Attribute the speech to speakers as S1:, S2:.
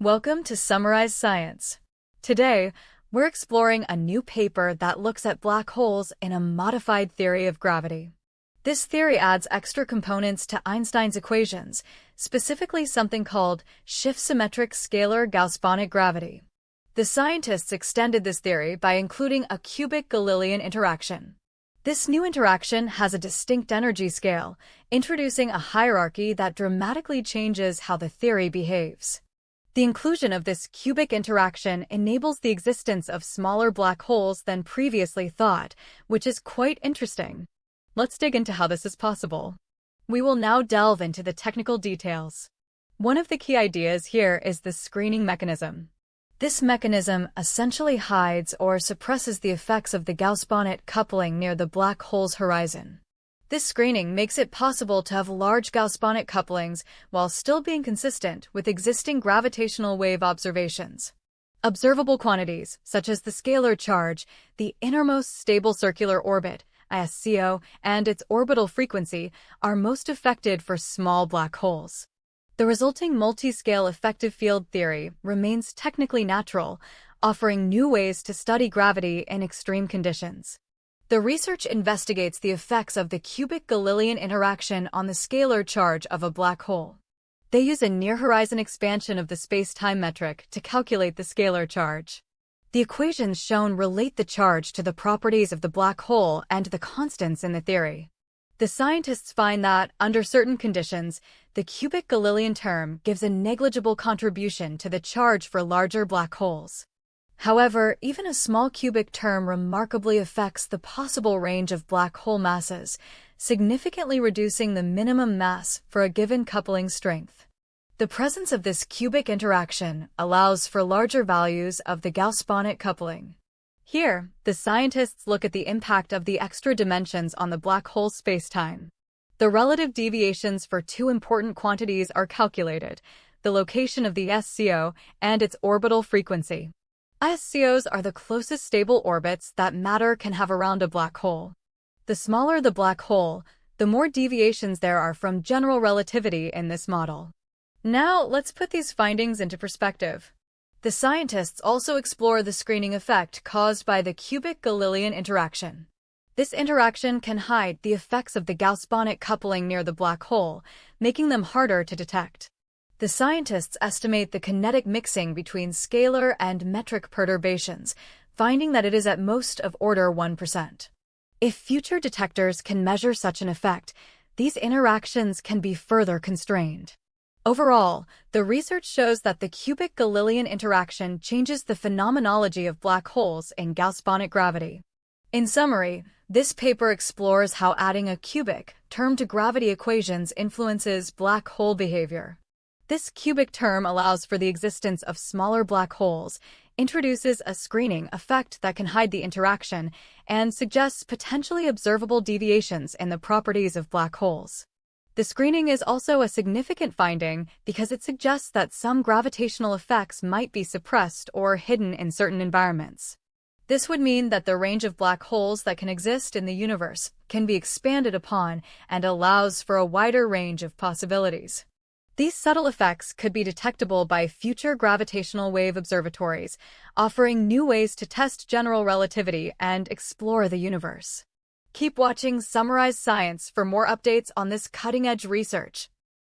S1: Welcome to Summarize Science. Today, we're exploring a new paper that looks at black holes in a modified theory of gravity. This theory adds extra components to Einstein's equations, specifically something called shift-symmetric scalar gauss-bonnet gravity. The scientists extended this theory by including a cubic Galilean interaction. This new interaction has a distinct energy scale, introducing a hierarchy that dramatically changes how the theory behaves. The inclusion of this cubic interaction enables the existence of smaller black holes than previously thought, which is quite interesting. Let's dig into how this is possible. We will now delve into the technical details. One of the key ideas here is the screening mechanism. This mechanism essentially hides or suppresses the effects of the gauss-bonnet coupling near the black hole's horizon. This screening makes it possible to have large gauss-bonnet couplings while still being consistent with existing gravitational wave observations. Observable quantities, such as the scalar charge, the innermost stable circular orbit, ISCO, and its orbital frequency, are most affected for small black holes. The resulting multi-scale effective field theory remains technically natural, offering new ways to study gravity in extreme conditions. The research investigates the effects of the cubic Galilean interaction on the scalar charge of a black hole. They use a near-horizon expansion of the space-time metric to calculate the scalar charge. The equations shown relate the charge to the properties of the black hole and the constants in the theory. The scientists find that, under certain conditions, the cubic Galilean term gives a negligible contribution to the charge for larger black holes. However, even a small cubic term remarkably affects the possible range of black hole masses, significantly reducing the minimum mass for a given coupling strength. The presence of this cubic interaction allows for larger values of the gauss-bonnet coupling. Here, the scientists look at the impact of the extra dimensions on the black hole's spacetime. The relative deviations for two important quantities are calculated: the location of the SCO and its orbital frequency. ISCOs are the closest stable orbits that matter can have around a black hole. The smaller the black hole, the more deviations there are from general relativity in this model. Now, let's put these findings into perspective. The scientists also explore the screening effect caused by the cubic Galilean interaction. This interaction can hide the effects of the gauss-bonnet coupling near the black hole, making them harder to detect. The scientists estimate the kinetic mixing between scalar and metric perturbations, finding that it is at most of order 1%. If future detectors can measure such an effect, these interactions can be further constrained. Overall, the research shows that the cubic Galilean interaction changes the phenomenology of black holes in gauss-bonnet gravity. In summary, this paper explores how adding a cubic term to gravity equations influences black hole behavior. This cubic term allows for the existence of smaller black holes, introduces a screening effect that can hide the interaction, and suggests potentially observable deviations in the properties of black holes. The screening is also a significant finding because it suggests that some gravitational effects might be suppressed or hidden in certain environments. This would mean that the range of black holes that can exist in the universe can be expanded upon and allows for a wider range of possibilities. These subtle effects could be detectable by future gravitational wave observatories, offering new ways to test general relativity and explore the universe. Keep watching Summarize Science for more updates on this cutting-edge research.